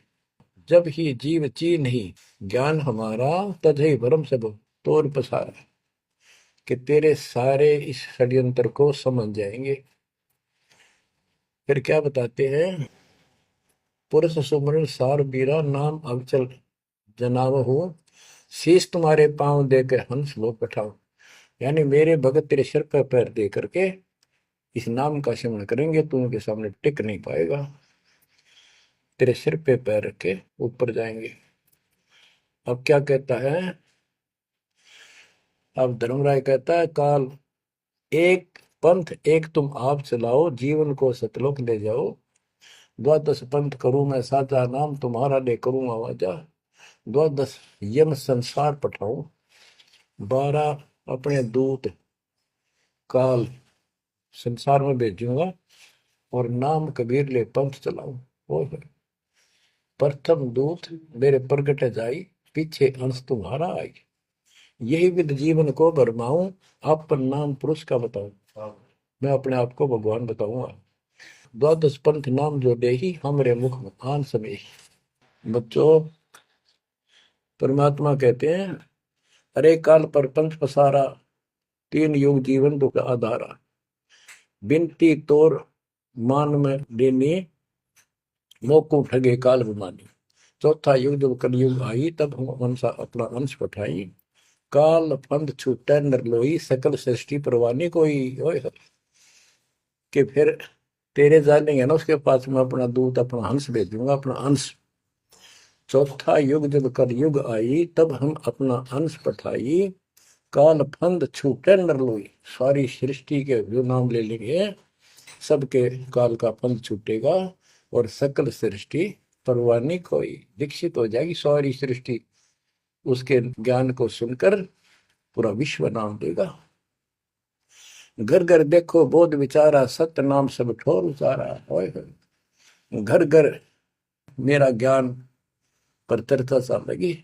जब ही जीव ची नहीं ज्ञान हमारा, तजहि भरम सब तोर पसारा। कि तेरे सारे इस षड्यंत्र को समझ जाएंगे। फिर क्या बताते हैं, पुरुष सुमरन सार बीरा, नाम अवचल जनाव हो। शीश तुम्हारे पांव देकर हंस लो पठाओ। यानी मेरे भगत तेरे सिर पर पैर दे करके इस नाम का सिमरण करेंगे, तू उनके सामने टिक नहीं पाएगा। तेरे सिर पे पैर रख के ऊपर जाएंगे। अब क्या कहता है, अब धर्मराय कहता है काल एक पंथ एक तुम आप चलाओ, जीवन को सतलोक ले जाओ। द्वादश पंथ करूं मैं साचा, नाम तुम्हारा ले करूं आवाजा। द्वादश यम संसार पठाऊं, 12 अपने दूत काल संसार में भेजूंगा, और नाम कबीर ले पंथ चलाऊं। और प्रथम दूत मेरे प्रगट जाई, पीछे अंश तुम्हारा आई। यही विद जीवन को भरमाऊं, अपन नाम पुरुष का बताऊं। मैं अपने आप को भगवान बताऊंगा। द्वादश पंथ नाम जो देही, हमरे मुख में आन समय। बच्चों परमात्मा कहते हैं अरे काल पर पंथ पसारा, तीन युग जीवन दुख आधारा। बिनती तोर मान में देनी, मोको ठगे काल विमानी। चौथा युग जब कलयुग आई, तब हम अंशा अपना अंश पठाई। काल पंथ छूटे नर लोई, सकल सृष्टि परवानी कोई। ओए कि फिर तेरे जानेंगे ना उसके पास मैं अपना दूत अपना हंस भेजूंगा, अपना अंश। चौथा युग जब कलयुग आई, तब हम अपना अंश पठाई। काल फंद छूटे नर लोई, सारी सृष्टि के जो नाम ले लेंगे सबके काल का फंद छूटेगा, और सकल सृष्टि परवानी कोई दीक्षित हो जाएगी। सारी सृष्टि उसके ज्ञान को सुनकर पूरा विश्व नाम देगा। घर घर देखो बोध विचारा, सत्य नाम सब ठोर उचारा। ओए होए। घर घर मेरा ज्ञान पर चर्चा सा लगी।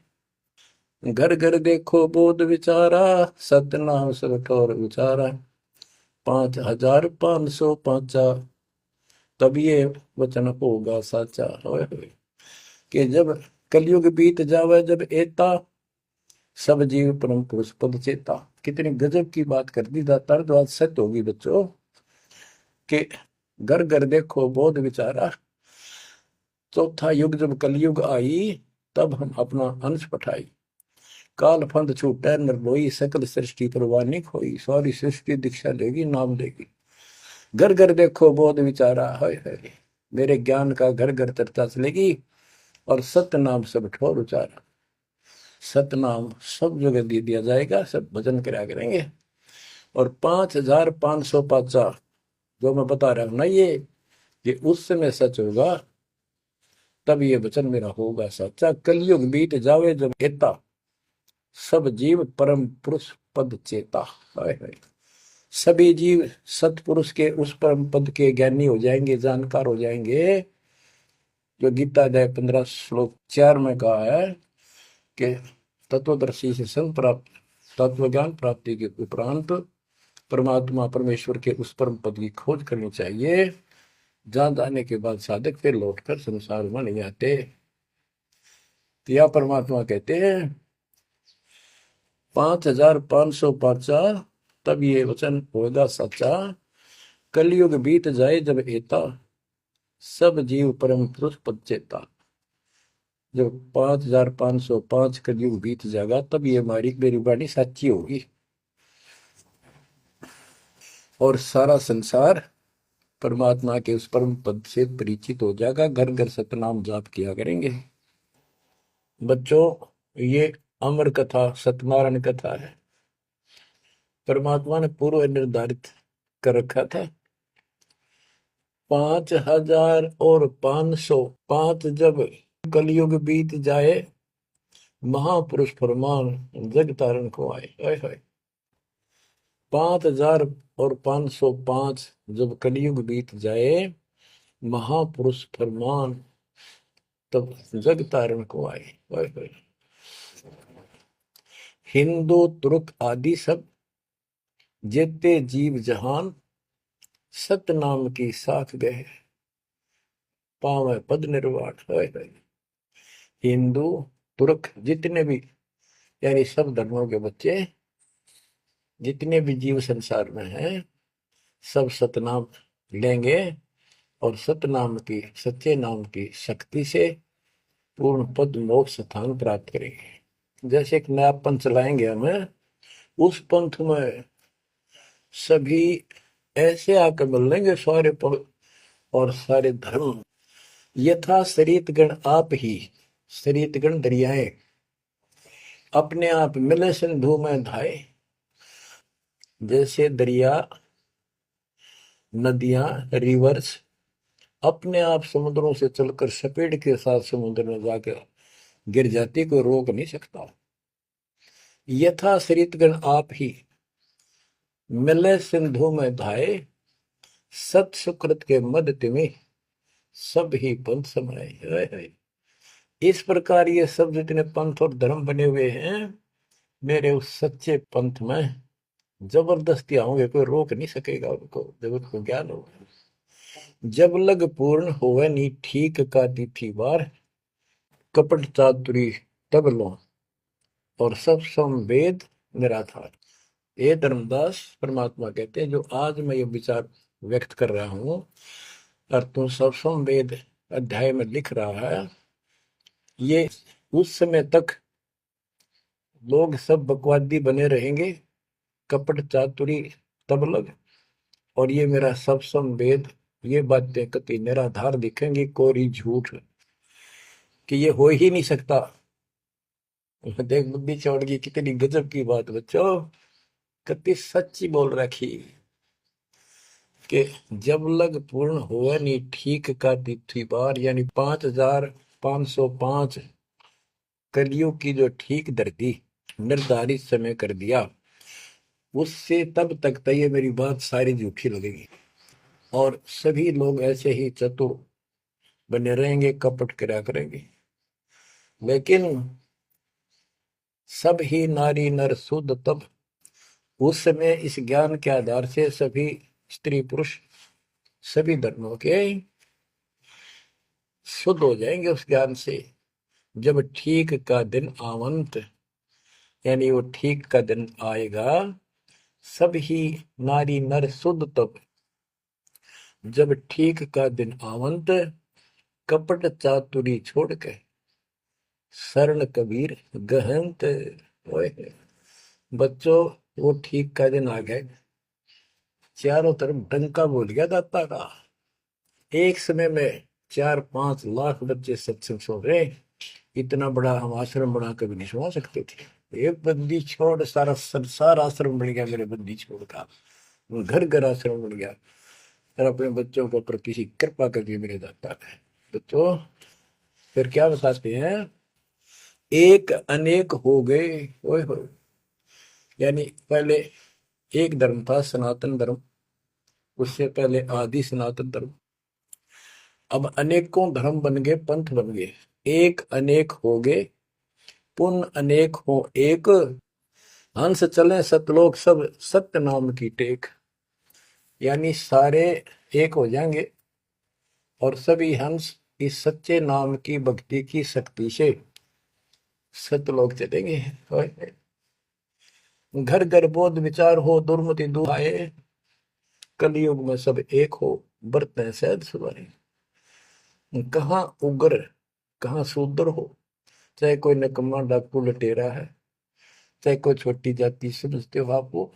घर घर देखो बोध विचारा, सत्य नाम सब ठोर उचारा। 5505 तब ये वचन होगा साचा। ओए होए। कि जब कलयुग बीत जावे, जब एता सब जीव परम पुरुष पद चेता। कितनी गजब की बात कर दी दातार, तो आज सत्य होगी बच्चों कि घर घर देखो बोध विचारा। चौथा युग जब कलयुग आई, तब हम अपना अंश पठाई। काल फंद छूटे निर्लोई, सकल सृष्टि परवानी खोई। सारी सृष्टि दीक्षा लेगी, नाम लेगी। घर घर देखो बोध विचारा। है मेरे ज्ञान का घर घर चर्चा चलेगी। और सत्य नाम सब ठोर उचारा। सतनाम सब जगह दे दिया जाएगा, सब भजन करा करेंगे। और 5505 जो मैं बता रहा हूं ना, ये उस समय सच होगा, तब ये वचन मेरा होगा सच्चा। कलयुग बीत जावे जब एता, सब जीव परम पुरुष पद चेता। हाय हाय। सभी जीव सतपुरुष के उस परम पद के ज्ञानी हो जाएंगे, जानकार हो जाएंगे। जो गीता अध्याय 15 श्लोक 4 में कहा है कि तत्वदर्शी से संत प्राप्त, तत्व ज्ञान प्राप्ति के उपरांत परमात्मा परमेश्वर के उस परम पद की खोज करनी चाहिए, जहां जाने के बाद साधक फिर लौटकर संसार में नहीं आते। तो यह परमात्मा कहते हैं 5505 तब ये वचन होगा सच्चा। कलयुग बीत जाए जब एता, सब जीव परम पुरुष पद चेता। जब 5505 कलयुग बीत जाएगा, तब ये हमारी मेरी वाणी सच्ची होगी और सारा संसार परमात्मा के उस परम पद से परिचित हो जाएगा। घर घर सतनाम जाप किया करेंगे। बच्चों, ये अमर कथा सत्यनारायण कथा है। परमात्मा ने पूर्व निर्धारित कर रखा था 5505। 5 जब कलयुग बीत जाए, महापुरुष फरमान जग तारण को आए। 5505 जब कलयुग बीत जाए, महापुरुष फरमान तब जग तारण को आए। हिंदू तुर्क आदि सब जेते जीव जहान, सत नाम की साख गए, पावे पद निर्वाण। हिंदू तुर्क जितने भी, यानी सब धर्मों के बच्चे, जितने भी जीव संसार में हैं, सब सतनाम लेंगे और सतनाम की, सच्चे नाम की शक्ति से पूर्ण पद मोक्ष स्थान प्राप्त करेंगे। जैसे एक नया पंथ चलाएंगे हमें, उस पंथ में सभी ऐसे आकर मिल लेंगे, सारे पद और सारे धर्म। यथा शरीत गण आप ही, शरीत गण दरियाएं अपने आप मिले सिंधु में धाए। जैसे दरिया, नदियां, रिवर्स अपने आप समुद्रों से चलकर सपेट के साथ समुद्र में जाकर गिर जाती, कोई रोक नहीं सकता। यथा शरीतगण आप ही मिले सिंधु में धाये, सत सुकृत के मद तिमि सब ही पंथ समाये। इस प्रकार ये सब जितने पंथ और धर्म बने हुए हैं, मेरे उस सच्चे पंथ में जबरदस्ती आऊंगे, कोई रोक नहीं सकेगा उनको जब उनको ज्ञान होगा। जब लग पूर्ण होवे नी ठीक का तिथि बार, कपट चातुरी तब लो और सब संवेद निराधार। ये धर्मदास परमात्मा कहते हैं, जो आज मैं ये विचार व्यक्त कर रहा हूं और तुम सब संवेद अध्याय में लिख रहा है, ये उस समय तक लोग सब बकवादी बने रहेंगे, कपट चातुरी तब लग, और ये मेरा सब संवेद, ये बातें कति निराधार दिखेंगी, कोरी झूठ, कि ये हो ही नहीं सकता। देख बुद्धि चौड़ की कितनी गजब की बात बच्चों, कति सच्ची बोल रखी कि जब लग पूर्ण हुआ नहीं ठीक का तिथि बार, यानी 5505 कलियुग की जो ठीक धरती निर्धारित समय कर दिया, उससे तब तक तो ये मेरी बात सारी झूठी लगेगी, और सभी लोग ऐसे ही चतुर बने रहेंगे, कपट करा करेंगे। लेकिन सब ही नारी नर शुद्ध तब, उस समय इस ज्ञान के आधार से सभी स्त्री पुरुष सभी धर्मों के शुद्ध हो जाएंगे उस ज्ञान से। जब ठीक का दिन आवंत, यानी वो ठीक का दिन आएगा, सब ही नारी नर शुद्ध तब, जब ठीक का दिन आवंत, कपट चातुरी छोड़ के शरण कबीर गहंत। ओए बच्चों, वो ठीक का दिन आ गए, चारों तरफ डंका बोल गया दाता का। एक समय में 4-5 लाख बच्चे सत्संग सुन रहे। इतना बड़ा हम आश्रम बना कभी नहीं सुना सकते थे। एक बंदी छोड़ सारा संसार आश्रम बन गया मेरे बंदी छोड़ का, घर घर आश्रम बन गया। और अपने बच्चों के ऊपर किसी कृपा करके मेरे दाता है। बच्चों फिर क्या बताते हैं, एक अनेक हो गए। ओए हो, यानी पहले एक धर्म था सनातन धर्म, उससे पहले आदि सनातन धर्म, अब अनेकों धर्म बन गए, पंथ बन गए। एक अनेक हो गए, पुन अनेक हो एक, हंस चले सतलोक सब सत्य नाम की टेक। यानी सारे एक हो जाएंगे और सभी हंस इस सच्चे नाम की भक्ति की शक्ति से सतलोक चलेंगे। घर घर बोध विचार हो, दुर्मति दूर आए, कलयुग में सब एक हो, बरतें सहज सुधारे। कहाँ उग्र कहाँ शूद्र हो, चाहे कोई नकम्मा डाकू लटेरा है, चाहे कोई छोटी जाति समझते हो आप, वो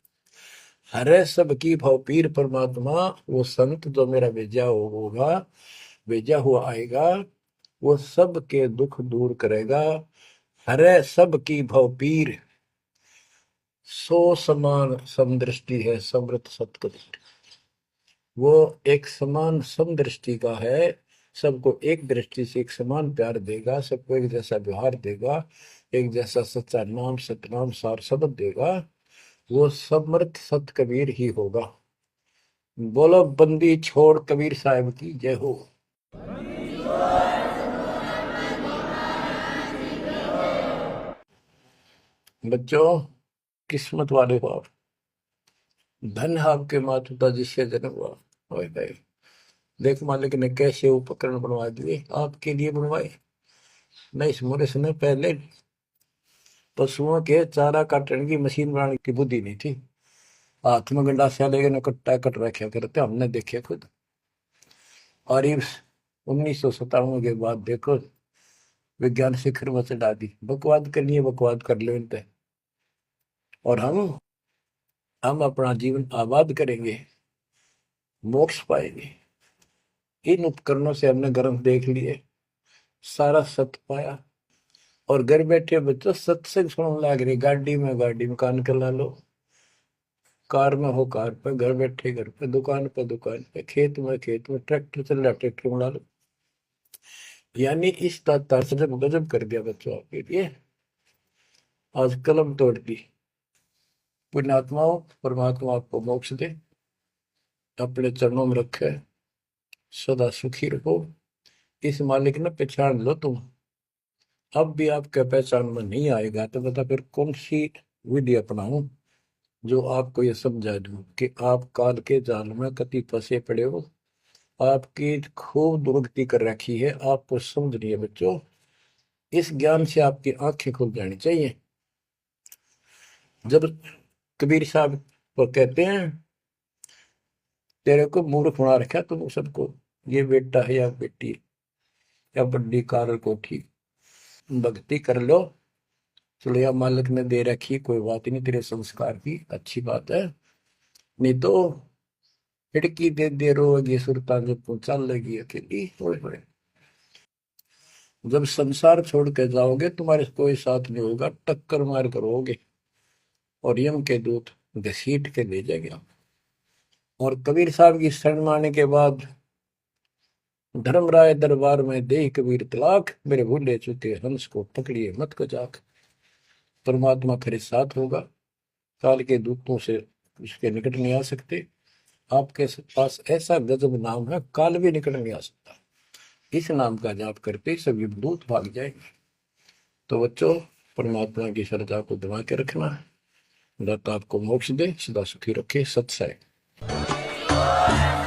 हरे सबकी भाव पीर परमात्मा। वो संत जो मेरा भेजा होगा, भेजा हुआ आएगा, वो सबके दुख दूर करेगा। हरे सबकी भाव पीर, सो समान समदृष्टि है समृत सतकदृष्टि। वो एक समान समदृष्टि का है, सबको एक दृष्टि से एक समान प्यार देगा, सबको एक जैसा व्यवहार देगा, एक जैसा सच्चा नाम सतनाम सार शब्द देगा। वो समर्थ सत कबीर ही होगा। बोलो बंदी छोड़ कबीर साहब की जय हो। बच्चों किस्मत वाले हो आप, धन है आपके माता पिता जिससे जन्म हुआ। ओए भाई देख मालिक ने कैसे उपकरण बनवा दिए, आपके लिए बनवाए। नहीं इसमें इसने पहले पशुओं के चारा काटने की मशीन बनाने की बुद्धि नहीं थी। हाथ में गंडासा लेके न कट्टा कट रखे करते, हमने देखे खुद। और ये 1957 के बाद देखो विज्ञान शिखर में चढ़ा दी। बकवाद करनी है बकवाद कर लो इन पे, और हम अपना जीवन आबाद करेंगे, मोक्ष पाएंगे। इन उपकरणों से हमने ग्रंथ देख लिए, सारा सत्य पाया, और घर बैठे बच्चों सत्संग सुनने लग रही। गाड़ी में कान कर ला लो, कार में हो कार पे, घर बैठे घर पे, दुकान पे दुकान पे, खेत में खेत में, ट्रैक्टर चल रहा ट्रैक्टर में ला लो। यानी इस तार से जब गजब कर दिया बच्चों आपके लिए, आज कलम तोड़ दी। पुण्यात्माओं परमात्मा आपको मोक्ष दे, अपने चरणों में रखे, सदा सुखी रहो। इस मालिक ने पहचान लो तुम। अब भी आपके पहचान में नहीं आएगा तो बता फिर कौन सी विधि अपनाऊं जो आपको ये समझा दूं कि आप काल के जाल में कति फंसे पड़े हो। आपकी खूब दुर्गति कर रखी है, आपको समझ नहीं है बच्चों। इस ज्ञान से आपकी आंखें खुल जानी चाहिए। जब कबीर साहब को कहते हैं तेरे को मूर्ख बना रखा तुम सबको, ये बेटा है या बेटी है या बड्डी कार कोठी, भक्ति कर लो। चलो या मालिक ने दे रखी, कोई बात नहीं, तेरे संस्कार की अच्छी बात है। नहीं तो खिड़की दे रोगी सुरता जब तू चल लगी अकेली। होए होए जब संसार छोड़ के जाओगे तुम्हारे कोई साथ नहीं होगा, टक्कर मार करोगे और यम के दूत घसीट के ले जाएंगे। और कबीर साहब की शरण मारने के बाद धर्मराय दरबार में दे कबीर तलाक, मेरे भूले चुके हंस को पकड़िए मत को जाक। परमात्मा फिर साथ होगा, काल के दूतों से इसके निकट नहीं आ सकते। आपके पास ऐसा गजब नाम है, काल भी निकट नहीं आ सकता। इस नाम का जाप करते ही सभी दूत भाग जाएंगे। तो बच्चों, परमात्मा की श्रद्धा को दबा के रखना है। दाता आपको मोक्ष दे, सदा सुखी रखे। सत्संग।